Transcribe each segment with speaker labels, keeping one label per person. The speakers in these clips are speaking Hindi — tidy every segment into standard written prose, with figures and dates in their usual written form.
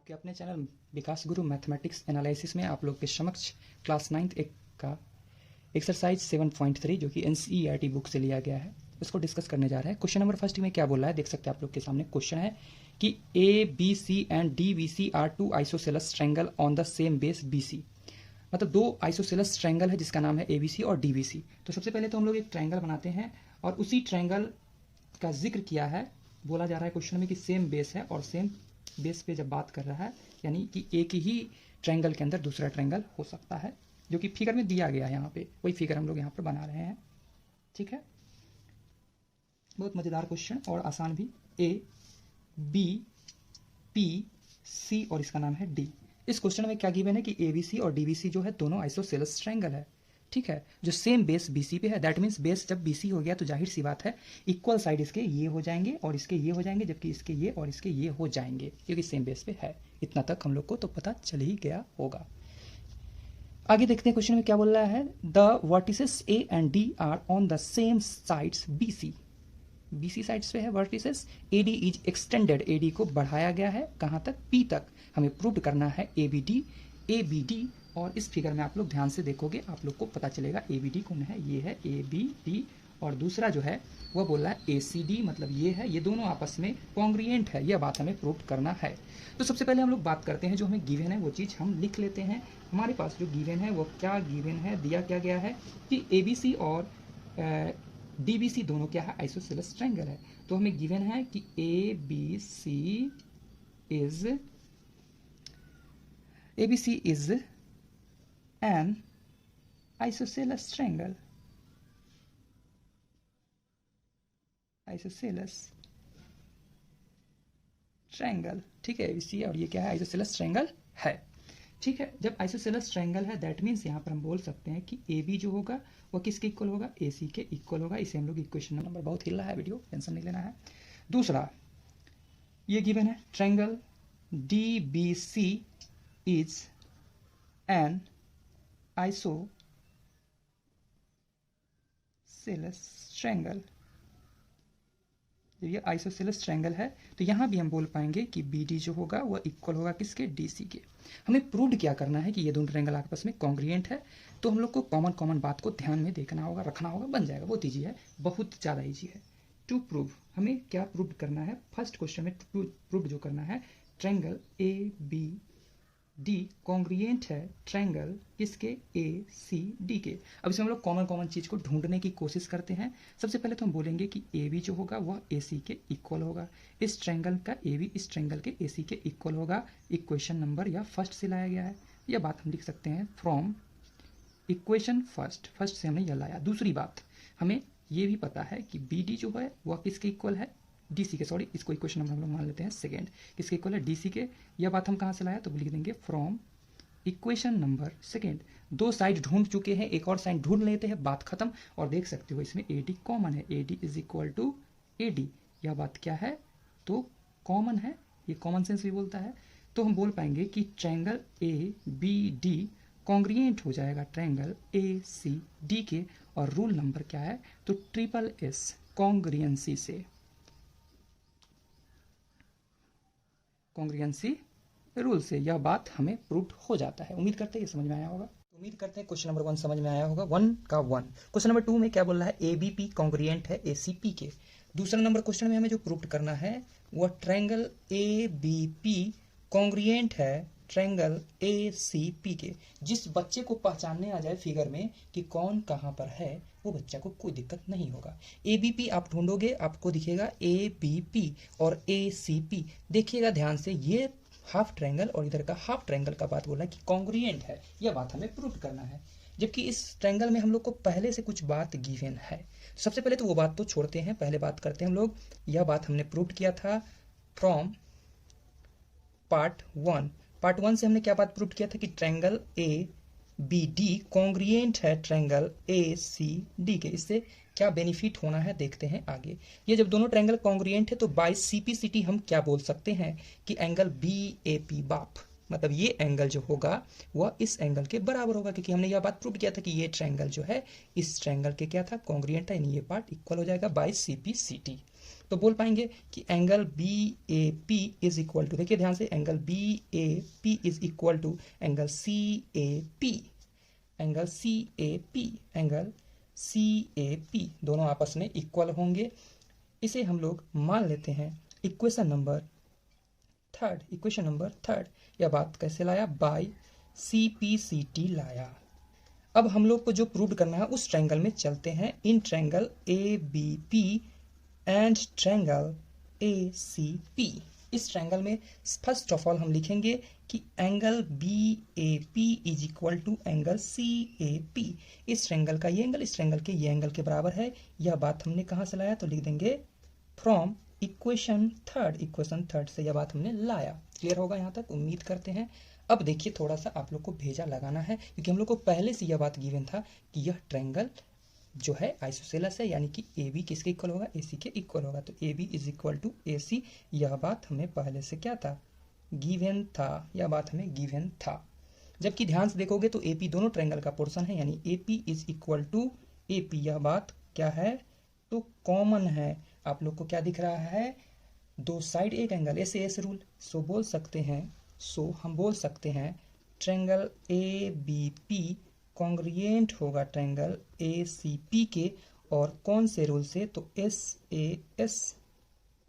Speaker 1: आपके अपने चैनल विकास गुरु मैथमेटिक्स एनालिसिस में आप लोग के समक्ष क्लास 9th एक का एक्सरसाइज 7.3 जो कि एनसीईआरटी बुक से लिया गया है उसको डिस्कस करने जा रहे हैं। क्वेश्चन नंबर फर्स्ट में क्या बोल रहा है देख सकते हैं आप लोग के सामने क्वेश्चन है कि A B C and D B C are two isosceles triangle on the same base B C. मतलब दो आइसोसेलस ट्रायंगल है जिसका नाम है ए बी सी और डी बी सी। तो सबसे पहले तो हम लोग एक ट्रायंगल बनाते हैं और उसी ट्रायंगल का जिक्र किया है। बोला जा रहा है क्वेश्चन में कि सेम बेस है और सेम बेस पे जब बात कर रहा है यानी कि एक ही ट्रायंगल के अंदर दूसरा ट्रायंगल हो सकता है जो कि फिगर में दिया गया है। यहाँ पे वही फिगर हम लोग यहाँ पर बना रहे हैं। ठीक है, बहुत मजेदार क्वेश्चन और आसान भी। ए बी पी सी और इसका नाम है डी। इस क्वेश्चन में क्या गिवन है कि ए बी सी और डी बी सी जो है दोनों आइसोसेलस ट्रायंगल है। ठीक है, जो सेम बेस बी सी पे है। दैट मीन्स बेस जब बी सी हो गया तो जाहिर सी बात है इक्वल साइड इसके ये हो जाएंगे और इसके ये हो जाएंगे, जबकि इसके ये और इसके ये हो जाएंगे क्योंकि सेम बेस पे है। इतना तक हम लोग को तो पता चल ही गया होगा। आगे देखते हैं क्वेश्चन में क्या बोल रहा है। The vertices A and D are on the same sides B C. B C sides पे है vertices. A D is extended, A D को बढ़ाया गया है कहाँ तक, पी तक। हमें प्रूव करना है ए बी डी। और इस फिगर में आप लोग ध्यान से देखोगे आप लोग को पता चलेगा ए बी डी कौन है। ये है ए बी डी और दूसरा जो है वह बोल रहा है ए सी डी, मतलब ये है। ये दोनों आपस में कॉन्ग्रुएंट है, यह बात हमें प्रूव करना है। तो सबसे पहले हम लोग बात करते हैं जो हमें गिवन है वो चीज़ हम लिख लेते हैं। हमारे पास जो गिवन है वो क्या गिवन है, दिया क्या गया है कि ए बी सी और डी बी सी दोनों क्या है, आइसोसेलस ट्रायंगल है। तो हमें गिवन है कि A B C is an isosceles triangle। ठीक है, ABC और ये क्या है, आइसोसेलस ट्रायंगल है। ठीक है, जब आइसोसेलस ट्रायंगल है दैट मीन्स यहाँ पर हम बोल सकते हैं कि AB जो होगा वो किसके इक्वल होगा, AC के इक्वल होगा। इसे हम लोग इक्वेशन नंबर, बहुत हिल रहा है वीडियो, टेंशन नहीं लेना है। दूसरा ये गिवन है triangle DBC is an isosceles triangle. जब ये आइसोसेलस ट्रायंगल है तो यहाँ भी हम बोल पाएंगे कि BD जो होगा वह इक्वल होगा किसके, DC के। हमें प्रूव क्या करना है कि ये दोनों ट्रायंगल आपस में कॉन्ग्रुएंट है। तो हम लोग को कॉमन बात को ध्यान में देखना होगा, रखना होगा, बन जाएगा। बहुत ईजी है, बहुत ज़्यादा ईजी है। टू प्रूव हमें क्या प्रूव करना है, फर्स्ट क्वेश्चन में प्रूव जो करना है ट्रायंगल ABD कॉन्ग्रुएंट है ट्रायंगल किसके, ACD के। अब इसमें हम लोग कॉमन चीज़ को ढूंढने की कोशिश करते हैं। सबसे पहले तो हम बोलेंगे कि AB जो होगा वह AC के इक्वल होगा। इस ट्रायंगल का AB इस ट्रायंगल के AC के इक्वल होगा। इक्वेशन नंबर या फर्स्ट से लाया गया है, यह बात हम लिख सकते हैं फ्रॉम इक्वेशन फर्स्ट से हमने यह लाया। दूसरी बात हमें ये भी पता है कि BD जो है वह किसके इक्वल है, DC के। सॉरी, इसको इक्वेशन नंबर हम लोग मान लेते हैं सेकेंड, किसके इक्वल है, DC के। यह बात हम कहाँ से लाया, तो लिख देंगे फ्रॉम इक्वेशन नंबर सेकेंड। दो साइड ढूंढ चुके हैं, एक और साइड ढूंढ लेते हैं, बात खत्म। और देख सकते हो इसमें AD कॉमन है, AD is equal to AD। यह बात क्या है, तो कॉमन है, ये कॉमन सेंस भी बोलता है। तो हम बोल पाएंगे कि ट्रायंगल ABD कॉन्ग्रुएंट हो जाएगा ट्रायंगल ACD के। और रूल नंबर क्या है, तो SSS कॉन्ग्रुएंसी से, कॉन्ग्रुएंसी रूल से यह बात हमें प्रूव हो जाता है। उम्मीद करते हैं ये समझ में आया होगा। उम्मीद करते हैं क्वेश्चन नंबर 1 समझ में आया होगा, 1 का 1। क्वेश्चन नंबर 2 में क्या बोल रहा है, ABP कॉन्ग्रुएंट है ACP के। दूसरा नंबर क्वेश्चन में हमें जो प्रूव करना है वह ट्रायंगल ABP कॉन्ग्रुएंट है ट्रायंगल ACP के। जिस बच्चे को पहचानने आ जाए फिगर में कि कौन कहाँ पर है वो बच्चा को कोई दिक्कत नहीं होगा। ABP आप ढूंढोगे आपको दिखेगा ABP और ACP। देखिएगा ध्यान से, ये हाफ ट्रायंगल और इधर का हाफ ट्रायंगल का बात बोल रहा है कि कॉन्ग्रुएंट है, यह बात हमें प्रूव करना है। जबकि इस ट्रायंगल में हम लोग को पहले से कुछ बात गिवन है। सबसे पहले तो वो बात तो छोड़ते हैं, पहले बात करते हैं हम लोग। यह बात हमने प्रूव किया था फ्रॉम पार्ट 1। पार्ट 1 से हमने क्या बात प्रूव किया था कि ट्रायंगल ABD कॉन्ग्रुएंट है ट्रायंगल ACD के। इससे क्या बेनिफिट होना है देखते हैं आगे। ये जब दोनों ट्रायंगल कॉन्ग्रुएंट है तो बाय CPCT हम क्या बोल सकते हैं कि एंगल BAP बाप, मतलब ये एंगल जो होगा वह इस एंगल के बराबर होगा। क्योंकि हमने यह बात प्रूव किया था कि ये ट्रायंगल जो है इस ट्रायंगल के क्या था, कॉन्ग्रुएंट था, यानी ये पार्ट इक्वल हो जाएगा बाय CPCT। तो बोल पाएंगे कि angle B A P is equal to, देखिए ध्यान से, angle B A P is equal to angle C A P, angle C A P, angle C A P दोनों आपस में इक्वल होंगे। इसे हम लोग मान लेते हैं equation number third. Equation number third, यह बात कैसे लाया? By C P C T लाया। अब हम लोग को जो प्रूव करना है उस ट्रायंगल में चलते हैं, in triangle A B P and triangle A C P. इस ट्रायंगल में फर्स्ट ऑफ ऑल हम लिखेंगे कि angle B A P is equal to angle C A P. इस ट्रायंगल का ये एंगल इस ट्रायंगल के ये एंगल के बराबर है। यह बात हमने कहाँ से लाया? तो लिख देंगे from equation third. Equation third से यह बात हमने लाया। क्लियर होगा यहाँ तक? उम्मीद करते हैं। अब देखिए थोड़ा सा आप लोग को भेजा लगाना है, क्योंकि हम लोग को पहले से यह बात गिवन था कि यह ट्रायंगल जो है आइसोसेलस है, यानी कि ए बी किसके इक्वल होगा? ए सी के इक्वल होगा। तो A B is equal to A C, यह बात हमें पहले से क्या था? गिवन था। यह बात हमें गिवन था। जबकि ध्यान से देखोगे तो ए पी दोनों ट्रायंगल का पोर्शन है, यानी A P is equal to A P. यह बात क्या है? तो कॉमन है। आप लोग को क्या दिख रहा है? दो साइड एक एंगल, ऐसे ऐसे रूल। सो बोल सकते हैं, सो हम बोल सकते हैं triangle A B P congruent होगा ट्रायंगल ए सी पी के। और कौन से रूल से? तो एस ए एस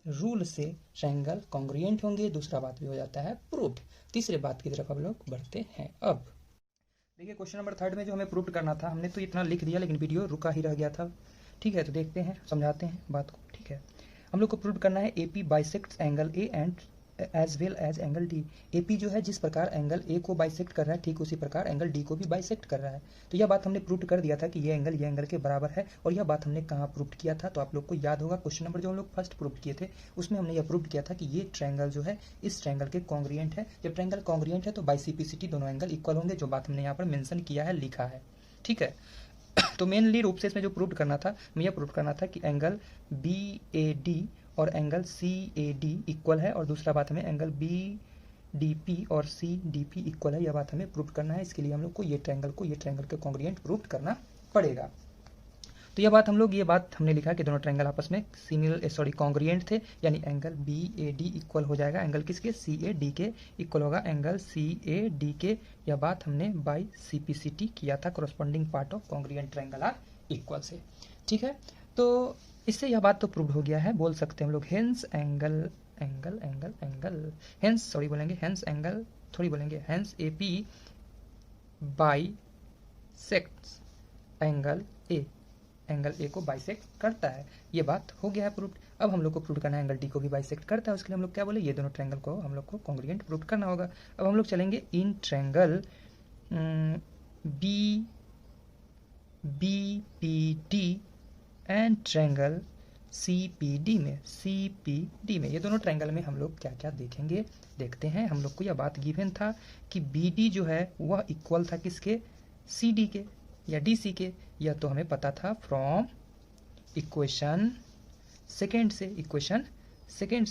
Speaker 1: रूल से ट्रायंगल कॉन्ग्रिएंट होंगे। दूसरा बात भी हो जाता है प्रूव्ड। तीसरे बात की तरफ हम लोग बढ़ते हैं। अब देखिए क्वेश्चन नंबर थर्ड में जो हमें प्रूव करना था, हमने तो इतना लिख दिया लेकिन वीडियो रुका ही रह गया था। ठीक है, तो देखते हैं, समझाते हैं बात को। ठीक है, हम लोग को प्रूव करना है A P bisects angle A and as well as angle D. A P जो है जिस प्रकार एंगल ए को बाइसेक्ट कर रहा है, ठीक उसी प्रकार एंगल डी को भी बाइसेक्ट कर रहा है। तो यह बात हमने प्रूव कर दिया था कि ये एंगल के बराबर है। और यह बात हमने कहाँ प्रूव किया था? तो आप लोग को याद होगा क्वेश्चन नंबर जो हम लोग फर्स्ट प्रूव किए थे उसमें हमने यह प्रूव किया था कि ये ट्रायंगल जो है इस ट्रायंगल के कॉन्ग्रिएंट है। जब ट्रायंगल कॉन्ग्रिएंट है तो by C P C T दोनों एंगल इक्वल होंगे, जो बात हमने यहाँ पर मेंशन किया है, लिखा है। ठीक है, तो मेनली रूप से इसमें जो प्रूव करना था, हमें यह प्रूव करना था कि एंगल बी ए डी और angle C A D equal है। और दूसरा बात हमें एंगल बी डी पी और सी डी पी इक्वल है। यह बात हमें प्रूव करना है। इसके लिए हम लोग को ये ट्रायंगल के कॉन्ग्रिएंट प्रूव करना पड़ेगा। तो यह बात हमने लिखा कि दोनों ट्रायंगल आपस में कॉन्ग्रिएंट थे, यानी angle B A D equal हो जाएगा एंगल किसके? सी ए डी के इक्वल होगा एंगल सी ए डी के। यह बात हमने by C P C T किया था, corresponding part of congruent triangle are equal से। ठीक है, तो इससे यह बात तो प्रूव हो गया है। बोल सकते हैं हम लोग hence angle hence A P by sects angle A को बाइसेक्ट करता है। ये बात हो गया है प्रूव। अब हम लोग को प्रूव करना है एंगल डी को भी बाइसेक्ट करता है। उसके लिए हम लोग क्या बोले? ये दोनों ट्रायंगल को हम लोग को कॉन्ग्रिएंट प्रूव करना होगा। अब हम लोग चलेंगे in triangle B P D and triangle C P D में। ये दोनों ट्रायंगल में हम लोग क्या क्या देखेंगे, देखते हैं। हम लोग को यह बात गिवन था कि बी डी जो है वह इक्वल था किसके? सी डी के या डी सी के। यह तो हमें पता था फ्रॉम इक्वेशन सेकेंड से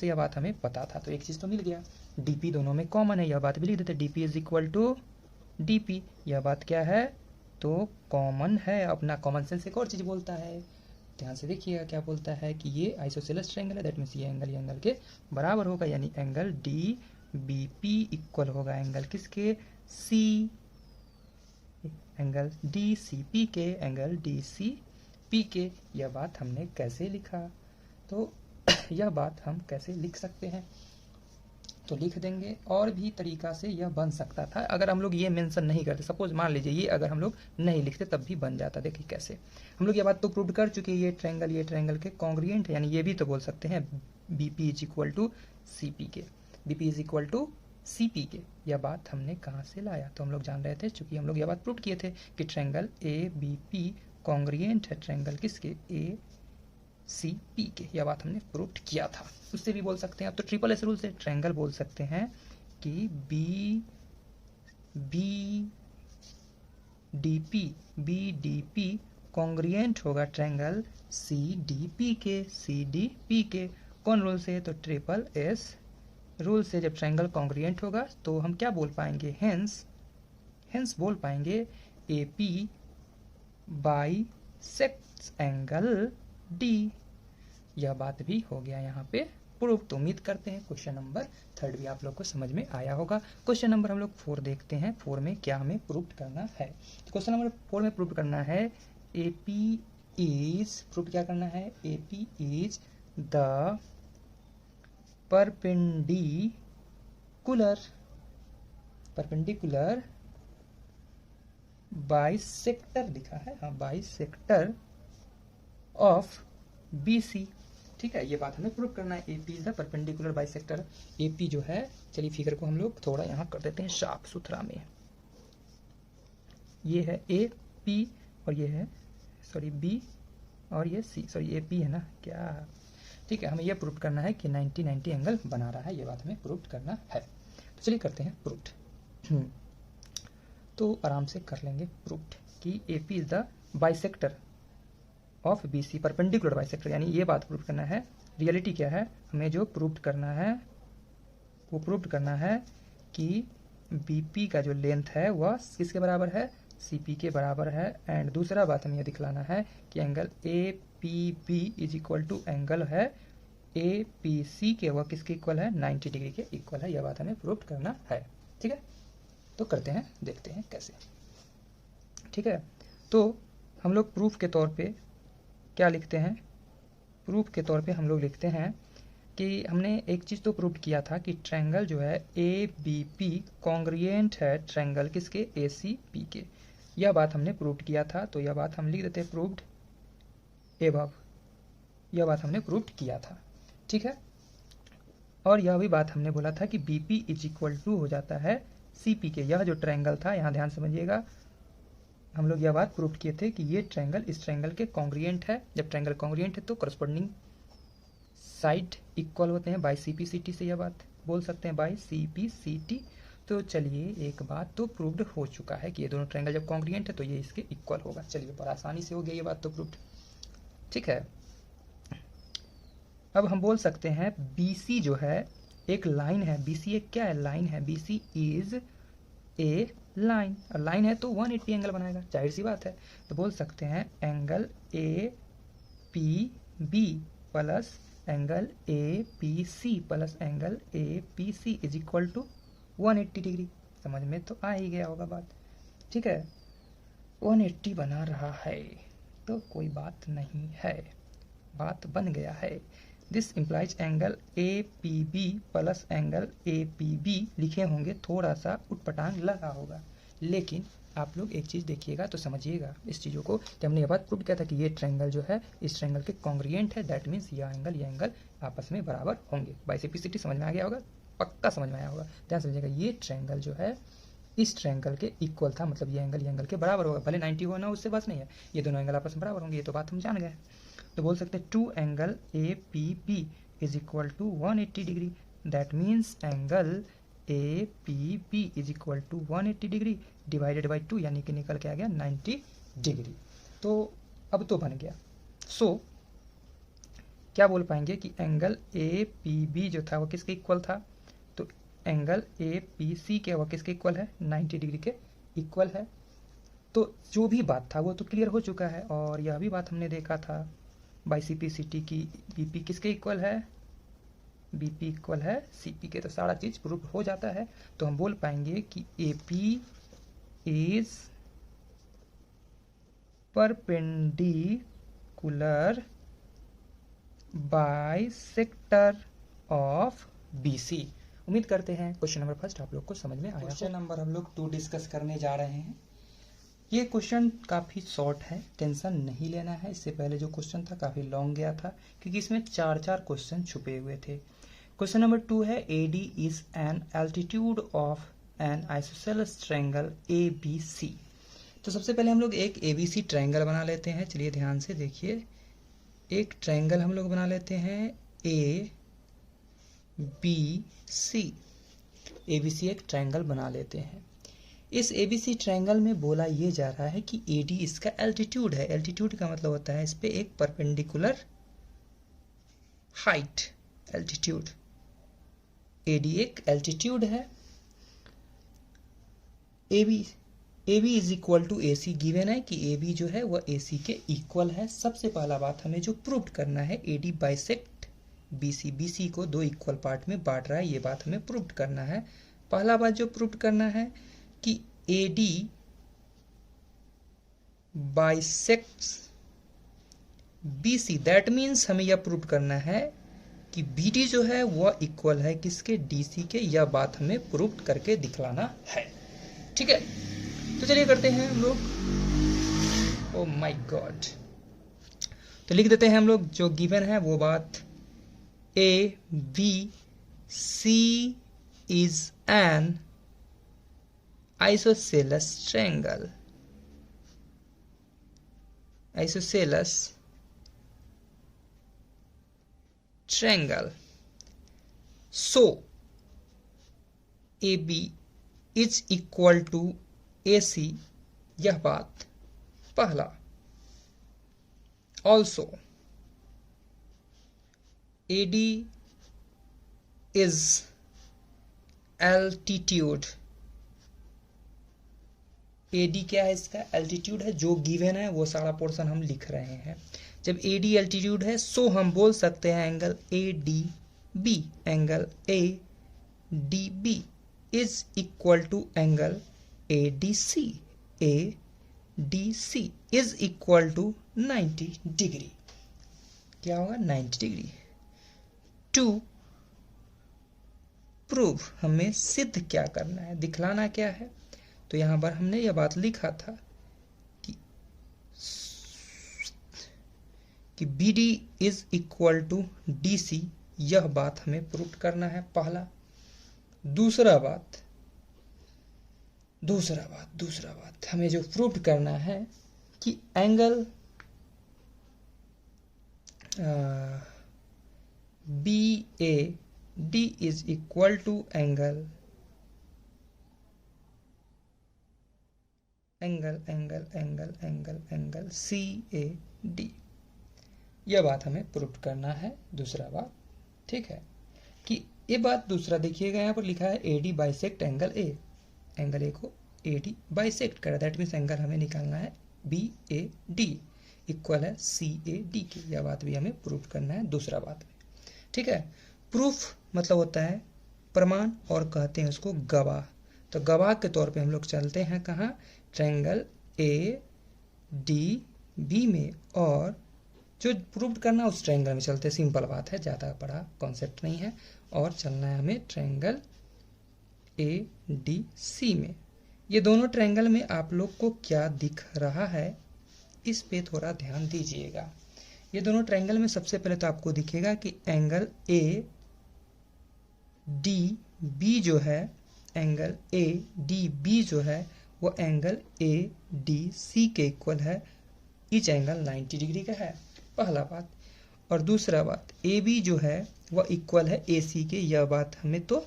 Speaker 1: यह बात हमें पता था। तो एक चीज़ तो मिल गया, डी पी दोनों में कॉमन है। यह बात भी लिख देते, D P is equal to D P. यह बात क्या है? तो कॉमन है। अपना कॉमन सेंस एक और चीज़ बोलता है, ध्यान से देखिएगा क्या बोलता है कि ये आइसोसेलेस ट्रायंगल है, दैट मीन्स ये एंगल के बराबर होगा, यानी angle D B P equal होगा एंगल किसके? C angle D C P के, एंगल डी सी पी के। यह बात हमने कैसे लिखा? तो यह बात हम कैसे लिख सकते हैं? तो लिख देंगे, और भी तरीका से यह बन सकता था अगर हम लोग ये मेंशन नहीं करते। सपोज मान लीजिए ये अगर हम लोग नहीं लिखते तब भी बन जाता। देखिए कैसे हम लोग ये बात तो प्रूव कर चुके हैं, ये ट्रायंगल के कॉन्ग्रिएंट है, यानी ये भी तो बोल सकते हैं B P is equal to C P के, B P is equal to C P के। यह बात हमने कहाँ से लाया? तो हम लोग जान रहे थे, चूंकि हम लोग यह बात प्रूव किए थे कि triangle A B P congruent है ट्रायंगल किसके? ए सी पी के। यह बात हमने प्रूव किया था। उससे भी बोल सकते हैं, अब तो ट्रिपल एस रूल से ट्रायंगल बोल सकते हैं कि बी डी पी कॉन्ग्रिएंट होगा ट्रायंगल सी डी पी के। कौन रूल से? तो ट्रिपल एस रूल से। जब ट्रायंगल कॉन्ग्रिएंट होगा तो हम क्या बोल पाएंगे? हेंस बोल पाएंगे A P by sects angle D. यह बात भी हो गया यहाँ पे प्रूफ। तो उम्मीद करते हैं क्वेश्चन नंबर 3 भी आप लोग को समझ में आया होगा। क्वेश्चन नंबर हम लोग 4 देखते हैं। 4 में क्या हमें प्रूफ करना है। तो क्वेश्चन नंबर 4 में प्रूफ करना है AP इज, प्रूफ क्या करना है, AP is the perpendicular bisector लिखा है, हाँ, बाइसेक्टर ऑफ BC। ठीक है, ये बात हमें प्रूव करना है। AP is the perpendicular bisector. AP जो है, चलिए फिगर को हम लोग थोड़ा यहाँ कर देते हैं साफ सुथरा में। ये है AP और ये है B और ये C, AP है ना क्या। ठीक है, हमें यह प्रूव करना है कि 90-90 एंगल बना रहा है। ये बात हमें प्रूव करना है। तो चलिए करते हैं प्रूफ। तो आराम से कर लेंगे प्रूफ कि AP is the bisector of BC, perpendicular bisector, यानी ये बात प्रूव करना है। रियलिटी क्या है, हमें जो प्रूव करना है वो प्रूव करना है कि BP का जो लेंथ है वह किसके बराबर है, CP के बराबर है। एंड दूसरा बात हमें यह दिखलाना है कि angle APB is equal to angle है APC के, वह किसके इक्वल है, 90 डिग्री के इक्वल है। यह बात हमें प्रूव करना है। ठीक है, तो करते हैं, देखते हैं कैसे। ठीक है, तो हम लोग प्रूफ के तौर पे क्या लिखते हैं, प्रूफ के तौर पे हम लोग लिखते हैं कि हमने एक चीज़ तो प्रूव किया था कि ट्रायंगल जो है ABP कॉन्ग्रुएंट है ट्रायंगल किसके, ACP के। यह बात हमने प्रूव किया था। तो यह बात हम लिख देते हैं प्रूव्ड एबव, यह बात हमने प्रूव किया था। ठीक है, और यह भी बात हमने बोला था कि BP इज इक्वल टू हो जाता है CP के। यह जो ट्रायंगल था, यहाँ ध्यान समझिएगा, हम लोग यह बात प्रूव किए थे कि ये ट्रायंगल इस ट्रायंगल के कॉन्ग्रुएंट है। जब ट्रायंगल कॉन्ग्रुएंट है तो करस्पॉन्डिंग साइड इक्वल होते हैं बाय CPCT से, यह बात बोल सकते हैं बाय CPCT। तो चलिए एक बात तो प्रूव्ड हो चुका है कि ये दोनों ट्रायंगल जब कॉन्ग्रुएंट है तो ये इसके इक्वल होगा। चलिए बड़ा आसानी से हो गया ये बात तो प्रूव्ड। ठीक है, अब हम बोल सकते हैं BC जो है एक लाइन है, BC एक क्या है, लाइन है। BC इज ए लाइन, और लाइन है तो 180 एंगल बनाएगा, जाहिर सी बात है। तो बोल सकते हैं angle APB plus angle APC plus angle APC is equal to 180 degree. समझ में तो आ ही गया होगा बात। ठीक है, 180 बना रहा है तो कोई बात नहीं है, बात बन गया है। This implies angle APB plus angle APB लिखे होंगे, थोड़ा सा उटपटांग लगा होगा, लेकिन आप लोग एक चीज़ देखिएगा तो समझिएगा इस चीज़ों को कि हमने ये बात प्रूव किया था कि ये ट्रायंगल जो है इस ट्रायंगल के कॉन्ग्रुएंट है। दैट मीन्स ये एंगल आपस में बराबर होंगे। बाय CPCT समझ में आ गया होगा, पक्का समझ में आया होगा। ध्यान समझिएगा, ये ट्रायंगल जो है इस ट्रायंगल के इक्वल था, मतलब ये एंगल के बराबर होगा। भले 90 होना उससे बस नहीं है, ये दोनों एंगल आपस में बराबर होंगे, ये तो बात हम जान गए। तो बोल सकते हैं 2 angle APB is equal to 180 degree. That means angle APB is equal to 180 degree divided by 2, यानी कि निकल के आ गया 90 डिग्री। तो अब तो बन गया। सो क्या बोल पाएंगे कि एंगल APB जो था वो किसके इक्वल था, तो एंगल APC के वो किसके इक्वल है, 90 डिग्री के इक्वल है। तो जो भी बात था वो तो क्लियर हो चुका है। और यह भी बात हमने देखा था बाय CPCT की BP किसके इक्वल है, BP इक्वल है CP के। तो सारा चीज प्रूफ हो जाता है। तो हम बोल पाएंगे कि AP is perpendicular bisector of BC। उम्मीद करते हैं क्वेश्चन नंबर फर्स्ट आप लोग को समझ में आया। क्वेश्चन नंबर हम लोग 2 डिस्कस करने जा रहे हैं। ये क्वेश्चन काफ़ी शॉर्ट है, टेंशन नहीं लेना है। इससे पहले जो क्वेश्चन था काफ़ी लॉन्ग गया था क्योंकि इसमें 4 क्वेश्चन छुपे हुए थे। क्वेश्चन नंबर 2 है AD is an altitude of N isosceles triangle ABC। तो सबसे पहले हम लोग एक ABC ट्रायंगल बना लेते हैं। चलिए ध्यान से देखिए, एक ट्रायंगल हम लोग बना लेते हैं ABC। ABC एक ट्रायंगल बना लेते हैं। इस ABC ट्रायंगल में बोला ये जा रहा है कि AD इसका एल्टीट्यूड है। एल्टीट्यूड का मतलब होता है इस पे एक परपेंडिकुलर हाइट, एल्टीट्यूड। AD एक एल्टीट्यूड है, AB A B is equal to A C given है कि ए बी जो है वह ए सी के इक्वल है। सबसे पहला बात हमें जो प्रूव करना है, A D bisect B C, B C को दो इक्वल पार्ट में बांट रहा है, ये बात हमें प्रूव करना है। पहला बात जो प्रूव करना है कि A D bisects B C, that means हमें यह प्रूव करना है कि बी डी जो है वह इक्वल है किसके, डी सी के। यह बात हमें प्रूव करके दिखलाना है। ठीक है, तो चलिए करते हैं हम लोग। ओ माय गॉड, तो लिख देते हैं हम लोग जो गिवन है वो बात। A B C is an isosceles triangle, isosceles triangle. So A B is equal to A C, यह बात पहला। Also A D is altitude, A D क्या है, इसका एल्टीट्यूड है। जो गिवन है वो सारा पोर्शन हम लिख रहे हैं। जब ए डी एल्टीट्यूड है सो हम बोल सकते हैं angle A D B, angle A D B is equal to angle A D C, A D C is equal to 90 degree. क्या होगा, 90 डिग्री। टू प्रूव, हमें सिद्ध क्या करना है, दिखलाना क्या है। तो यहां पर हमने यह बात लिखा था कि B D is equal to D C, यह बात हमें प्रूव करना है पहला। दूसरा बात हमें जो प्रूव करना है कि angle B A D is equal to angle C A D, यह बात हमें प्रूव करना है। दूसरा बात, ठीक है, कि ये बात दूसरा देखिएगा यहाँ पर लिखा है A D bisect angle A, angle A को ए डी बाइसेक्ट कर, दैट मीन्स एंगल हमें निकालना है बी ए डी इक्वल है सी ए डी की। यह बात भी हमें प्रूव करना है दूसरा बात में। ठीक है, प्रूफ मतलब होता है प्रमाण और कहते हैं उसको गवाह। तो गवाह के तौर पे हम लोग चलते हैं कहाँ, ट्रायंगल ए डी बी में, और जो प्रूव करना उस ट्रायंगल में चलते। सिंपल बात है, ज़्यादा बड़ा कॉन्सेप्ट नहीं है। और चलना है हमें ट्रायंगल ए डी सी में। ये दोनों ट्रायंगल में आप लोग को क्या दिख रहा है, इस पे थोड़ा ध्यान दीजिएगा। ये दोनों ट्रायंगल में सबसे पहले तो आपको दिखेगा कि एंगल ए डी बी जो है, एंगल ए डी बी जो है वो एंगल ए डी सी के इक्वल है। ईच एंगल 90 डिग्री का है, पहला बात। और दूसरा बात, ए बी जो है वह इक्वल है ए सी के। यह बात हमें तो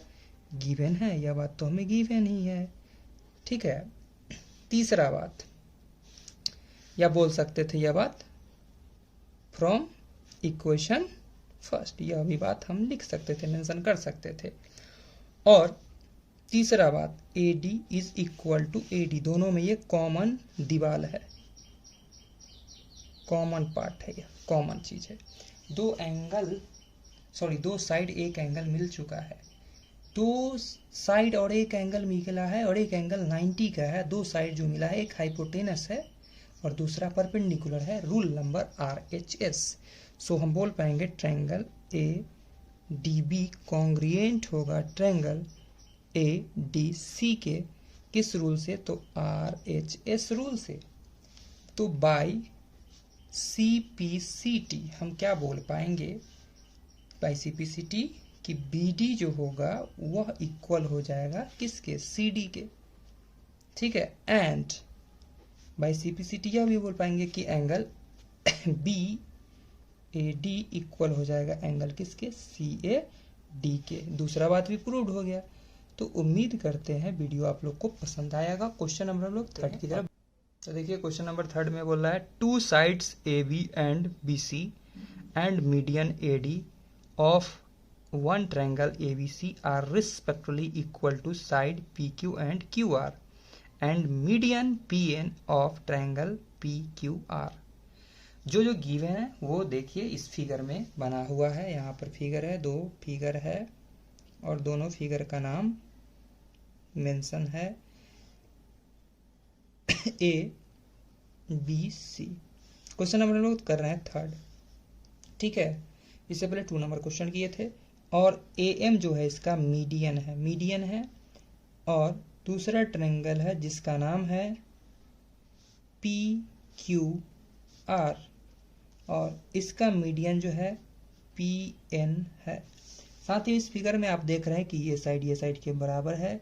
Speaker 1: गिवन है, यह बात तो हमें गिवन ही है। ठीक है, तीसरा बात, या बोल सकते थे यह बात फ्रॉम इक्वेशन फर्स्ट, यह भी बात हम लिख सकते थे, मेंशन कर सकते थे। और तीसरा बात, A D is equal to A D, दोनों में ये कॉमन दीवार है, कॉमन पार्ट है, कॉमन चीज है। दो साइड एक एंगल मिल चुका है, दो साइड और एक एंगल मिला है, और एक एंगल 90 का है। दो साइड जो मिला है, एक हाइपोटेनस है और दूसरा परपेंडिकुलर है। Rule number RHS। सो हम बोल पाएंगे triangle A D B congruent होगा ट्रायंगल ए डी सी के। किस रूल से, तो RHS रूल से। तो बाई CPCT हम क्या बोल पाएंगे, बाई CPCT कि BD जो होगा वह इक्वल हो जाएगा किसके, CD के। ठीक है, एंड बाई CPCT यह भी बोल पाएंगे कि एंगल BAD इक्वल हो जाएगा एंगल किसके, CAD के। दूसरा बात भी प्रूव्ड हो गया। तो उम्मीद करते हैं वीडियो आप लोग को पसंद आएगा। क्वेश्चन नंबर हम लोग 3 की तरफ। तो देखिए क्वेश्चन नंबर 3 में बोल रहा है, two sides AB and BC and median AD of one triangle ABC are respectively equal to side PQ and QR and median P N of triangle P Q R. जो जो गिवन है वो देखिए इस फिगर में बना हुआ है। यहाँ पर फिगर है, दो फिगर है और दोनों फिगर का नाम मेंशन है A B C. Question number हम लोग कर रहे हैं थर्ड, ठीक है। इससे पहले 2 नंबर क्वेश्चन किए थे और ए एम जो है इसका मीडियन है और दूसरा ट्रायंगल है जिसका नाम है पी क्यू आर और इसका मीडियन जो है पी एन है। साथ ही इस फिगर में आप देख रहे हैं कि ये साइड के बराबर है,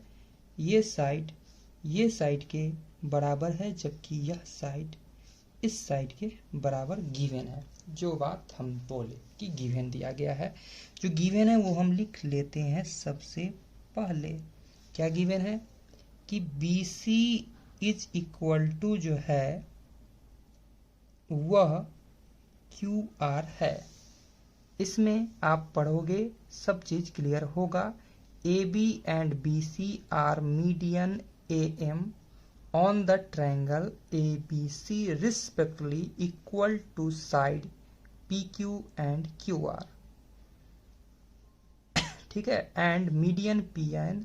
Speaker 1: ये साइड के बराबर है, जबकि यह साइड इस साइड के बराबर गिवन है। जो बात हम बोले कि गिवन दिया गया है, जो गिवन है वो हम लिख लेते हैं सबसे पहले। क्या गिवन है कि B C is equal to जो है वह क्यू आर है। इसमें आप पढ़ोगे सब चीज क्लियर होगा। A B and B C are median A M on the triangle ABC respectively equal to side PQ and QR, ठीक है, and median PN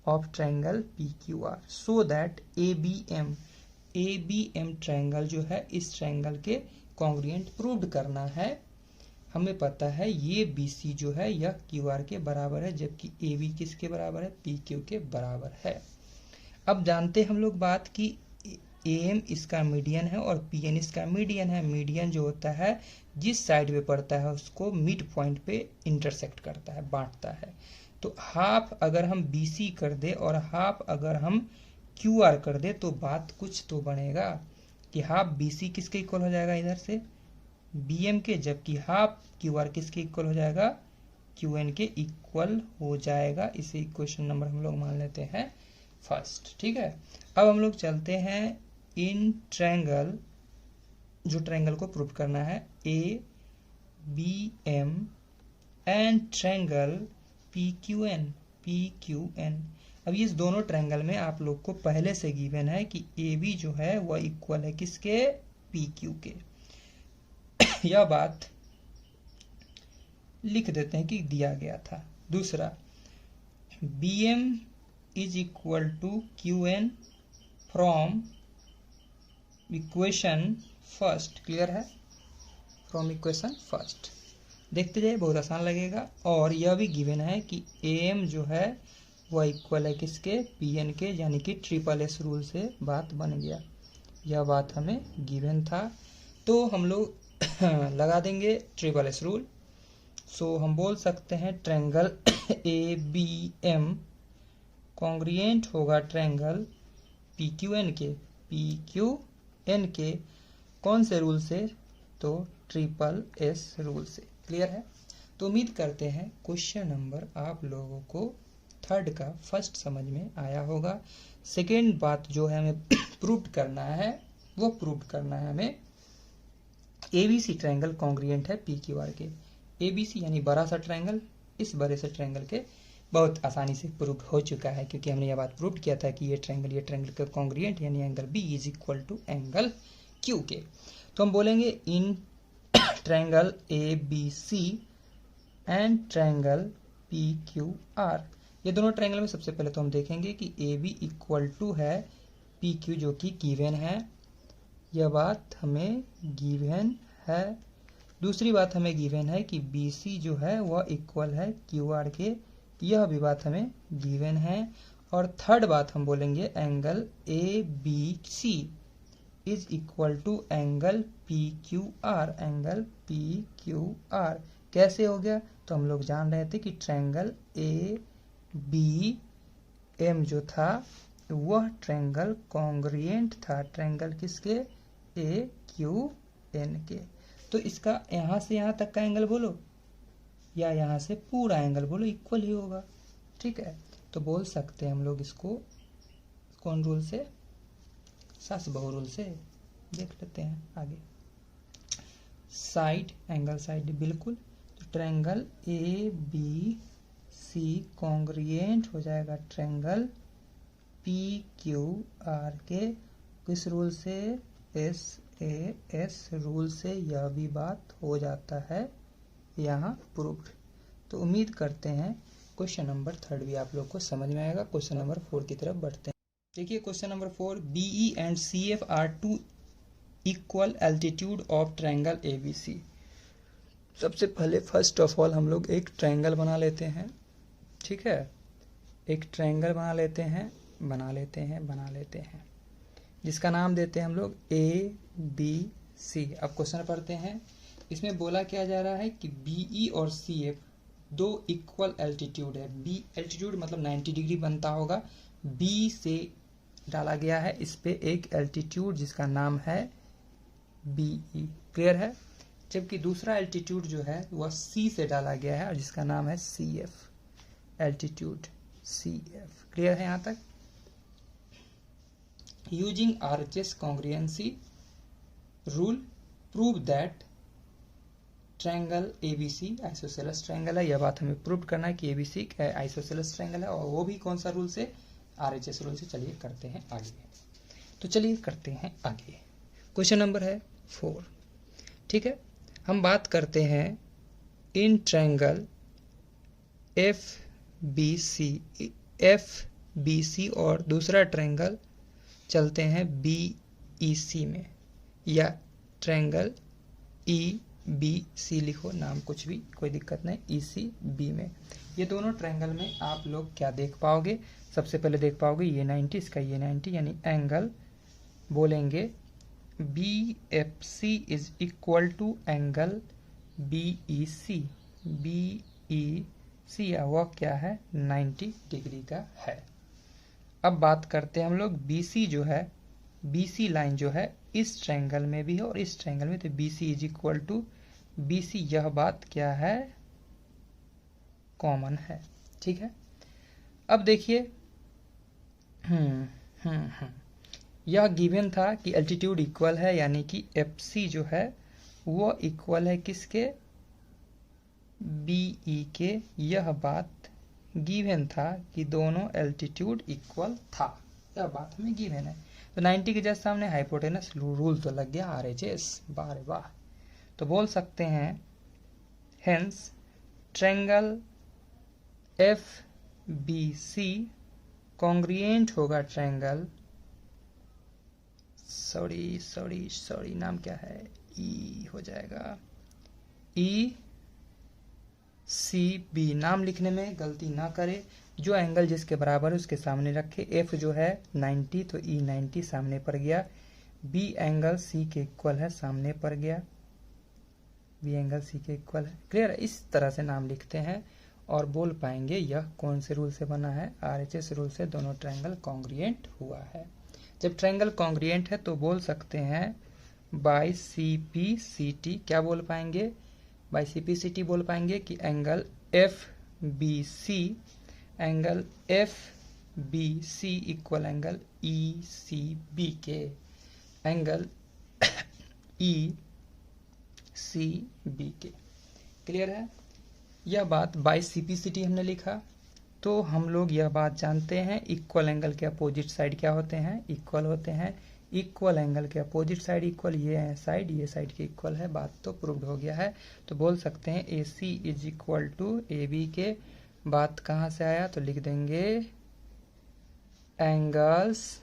Speaker 1: of triangle PQR so that ABM triangle जो है इस triangle के congruent proved करना है। हमें पता है ये BC जो है यह QR के बराबर है, जबकि AB किसके बराबर है, PQ के बराबर है। अब जानते हम लोग बात कि AM इसका मीडियन है और PN इसका मीडियन है। मीडियन जो होता है जिस साइड पे पड़ता है उसको मिड पॉइंट पे इंटरसेक्ट करता है, बांटता है। तो हाफ अगर हम BC कर दे और हाफ अगर हम QR कर दे तो बात कुछ तो बनेगा कि हाफ BC किसके इक्वल हो जाएगा, इधर से BM के, जबकि हाफ QR किसके इक्वल हो जाएगा, QN के इक्वल हो जाएगा। इसे इक्वेशन नंबर हम लोग मान लेते हैं फर्स्ट, ठीक है। अब हम लोग चलते हैं इन ट्रायंगल, जो ट्रायंगल को प्रूव करना है, A B M and triangle P Q N. अब इस दोनों ट्रायंगल में आप लोग को पहले से गिवन है कि ए बी जो है वह इक्वल है किसके, पी क्यू के। यह बात लिख देते हैं कि दिया गया था। दूसरा, B M is equal to Qn from equation first, clear है, from equation first। देखते जाइए, बहुत आसान लगेगा। और यह भी गिवन है कि AM जो है वह इक्वल है किसके, PN के, यानी कि SSS रूल से बात बन गया। यह बात हमें गिवन था तो हम लोग लगा देंगे SSS रूल। सो हम बोल सकते हैं ट्रायंगल ABM कॉन्ग्रुएंट होगा ट्रायंगल PQN के कौन से रूल से, तो SSS रूल से। क्लियर है। तो उम्मीद करते हैं क्वेश्चन नंबर आप लोगों को थर्ड का फर्स्ट समझ में आया होगा। सेकेंड बात जो है हमें प्रूव करना है, वो प्रूव करना है हमें ABC ट्रायंगल कॉन्ग्रुएंट है PQR के। ABC यानी बड़ा सा ट्रायंगल, इस बड़े से ट्रायंगल के बहुत आसानी से प्रूव हो चुका है, क्योंकि हमने यह बात प्रूव किया था कि ये ट्रायंगल का कॉन्ग्रुएंट यानी angle B is equal to angle Q के। तो हम बोलेंगे in triangle ABC and triangle PQR। ये दोनों ट्रायंगल में सबसे पहले तो हम देखेंगे कि AB इक्वल टू है PQ जो कि गिवन है, यह बात हमें गिवन है। दूसरी बात हमें गिवन है कि BC जो है वह इक्वल है QR के, यह भी बात हमें गिवन है। और थर्ड बात हम बोलेंगे angle ABC is equal to angle PQR, angle PQR कैसे हो गया, तो हम लोग जान रहे थे कि ट्रायंगल ABM जो था वह ट्रायंगल कॉन्ग्रुएंट था ट्रायंगल किसके, AQN के। तो इसका यहाँ से यहाँ तक का एंगल बोलो या यहाँ से पूरा एंगल बोलो, इक्वल ही होगा, ठीक है। तो बोल सकते हैं हम लोग इसको कौन रूल से, सास-बहू रूल से। देख लेते हैं आगे। साइड, एंगल साइड बिल्कुल, तो ट्रायंगल ABC कॉन्ग्रुएंट हो जाएगा ट्रायंगल पी क्यू आर के किस रूल से, एस ए एस रूल से यह भी बात हो जाता है यहाँ प्रूव्ड। तो उम्मीद करते हैं क्वेश्चन नंबर 3 भी आप लोग को समझ में आएगा। क्वेश्चन नंबर 4 की तरफ बढ़ते हैं। देखिए question number 4, BE and CF are two equal altitude of triangle ABC. सबसे पहले फर्स्ट ऑफ ऑल हम लोग एक ट्रायंगल बना लेते हैं, ठीक है। एक ट्रायंगल बना लेते हैं जिसका नाम देते हैं हम लोग ए बी सी। अब क्वेश्चन पढ़ते हैं। इसमें बोला क्या जा रहा है कि बीई और सीएफ दो इक्वल एल्टीट्यूड है। बी एल्टीट्यूड मतलब 90 डिग्री बनता होगा, बी से डाला गया है इस पे एक एल्टीट्यूड जिसका नाम है बीई, क्लियर है। जबकि दूसरा एल्टीट्यूड जो है वह सी से डाला गया है और जिसका नाम है सीएफ, एल्टीट्यूड सीएफ, क्लियर है यहाँ तक। Using RHS congruency rule prove that triangle ABC isosceles triangle है। यह बात हमें प्रूव करना है कि एबीसी आइसोसेलेस ट्रायंगल है, और वो भी कौन सा रूल से, आरएचएस रूल से। चलिए करते हैं आगे। तो चलिए करते हैं आगे। क्वेश्चन नंबर है 4, ठीक है। हम बात करते हैं in triangle F B C और दूसरा ट्रायंगल चलते हैं बी ई सी में, या ट्रायंगल ई बी सी लिखो, नाम कुछ भी कोई दिक्कत नहीं, ई सी बी में। ये दोनों ट्रायंगल में आप लोग क्या देख पाओगे, सबसे पहले देख पाओगे ये 90 इसका ये 90, यानी एंगल बोलेंगे B F C is equal to angle B E C. B E C वह क्या है, 90 डिग्री का है। अब बात करते हैं हम लोग BC जो है, BC लाइन जो है इस ट्रायंगल में भी है और इस ट्रायंगल में, तो BC is equal to BC, यह बात क्या है, कॉमन है, ठीक है। अब देखिए यह गिवन था कि एल्टीट्यूड इक्वल है, यानी कि FC जो है वो इक्वल है किसके, BE के। यह बात गिवन था कि दोनों एल्टीट्यूड इक्वल था, यह बात हमें गिवन है। तो 90 के जस्ट सामने हाइपोटेनस रूल तो लग गया, आरएचएस, बारे वाह। तो बोल सकते हैं hence triangle F B C congruent होगा ट्रायंगल, सॉरी नाम क्या है, ई हो जाएगा, ई सी बी। नाम लिखने में गलती ना करे, जो एंगल जिसके बराबर है उसके सामने रखे। एफ जो है 90 तो ई 90 सामने पड़ गया, बी एंगल सी के इक्वल है, सामने पड़ गया, बी एंगल सी के इक्वल है, क्लियर है। इस तरह से नाम लिखते हैं और बोल पाएंगे यह कौन से रूल से बना है, आरएचएस रूल से दोनों ट्रायंगल कॉन्ग्रुएंट हुआ है। जब ट्रायंगल कॉन्ग्रुएंट है तो बोल सकते हैं बाय CPCT, क्या बोल पाएंगे, बाय CPCT बोल पाएंगे कि angle FBC equal angle ECB के, एंगल ECB के, क्लियर है। यह बात बाय CPCT हमने लिखा, तो हम लोग यह बात जानते हैं इक्वल एंगल के अपोजिट साइड क्या होते हैं, इक्वल होते हैं। इक्वल एंगल के अपोजिट साइड इक्वल, ये साइड के इक्वल है, बात तो प्रूव्ड हो गया है। तो बोल सकते हैं AC is equal to AB के। बात कहाँ से आया, तो लिख देंगे angles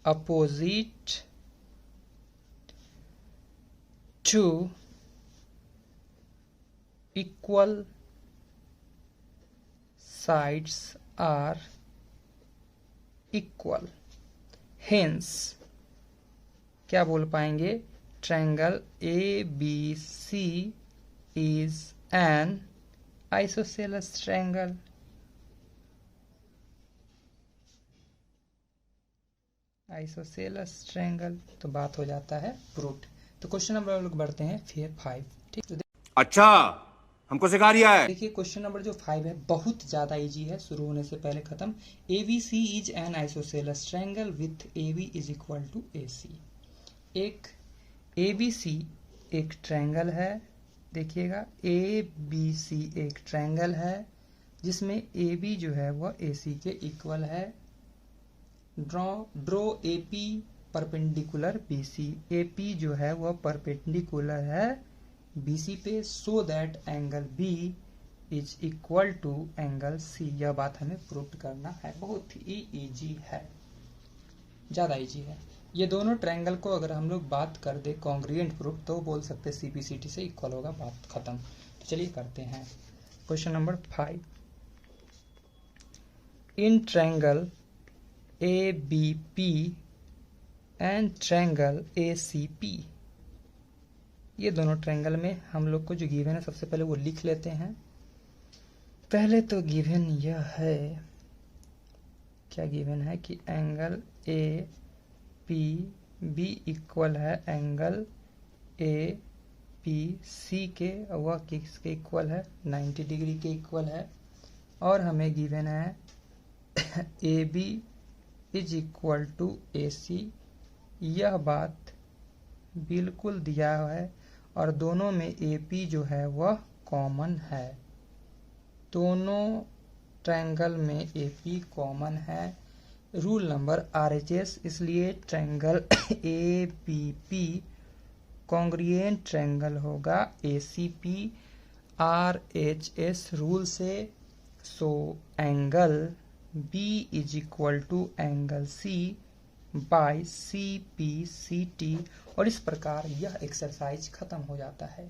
Speaker 1: opposite to equal sides are equal, hence क्या बोल पाएंगे, triangle ABC is an isosceles triangle। Isosceles triangle, तो बात हो जाता है प्रूव्ड। तो क्वेश्चन नंबर हम लोग बढ़ते हैं फिर 5, ठीक। तो
Speaker 2: अच्छा हमको सिखा रिया है।
Speaker 1: देखिए क्वेश्चन नंबर जो 5 है बहुत ज्यादा इजी है, शुरू होने से पहले खत्म। ABC is an isosceles triangle with AB is equal to AC। एक ABC एक ट्रायंगल है, देखिएगा ABC एक ट्रायंगल है जिसमें AB जो है वह AC के इक्वल है, draw AP perpendicular BC। AP जो है वह परपेंडिकुलर है BC पे, so that angle B is equal to angle C। यह बात हमें प्रूव करना है। बहुत ही इजी है, ज़्यादा इजी है। ये दोनों ट्रायंगल को अगर हम लोग बात कर दे कॉन्ग्रुएंट प्रूफ, तो बोल सकते CPCT से इक्वल होगा, बात खत्म। तो चलिए करते हैं question number 5। In triangle ABP and triangle ACP, ये दोनों ट्रायंगल में हम लोग को जो गिवन है सबसे पहले वो लिख लेते हैं। पहले तो गिवन यह है, क्या गिवन है कि एंगल APB इक्वल है एंगल APC के, वह किसके इक्वल है, 90 डिग्री के इक्वल है। और हमें गिवन है AB is equal to AC, यह बात बिल्कुल दिया है। और दोनों में AP जो है वह कॉमन है, दोनों ट्रायंगल में AP कॉमन है। रूल नंबर RHS, इसलिए ट्रायंगल ABP कॉन्ग्रुएंट ट्रायंगल होगा ACP RHS रूल से। So angle B is equal to angle C by CPCT। और इस प्रकार यह एक्सरसाइज खत्म हो जाता है।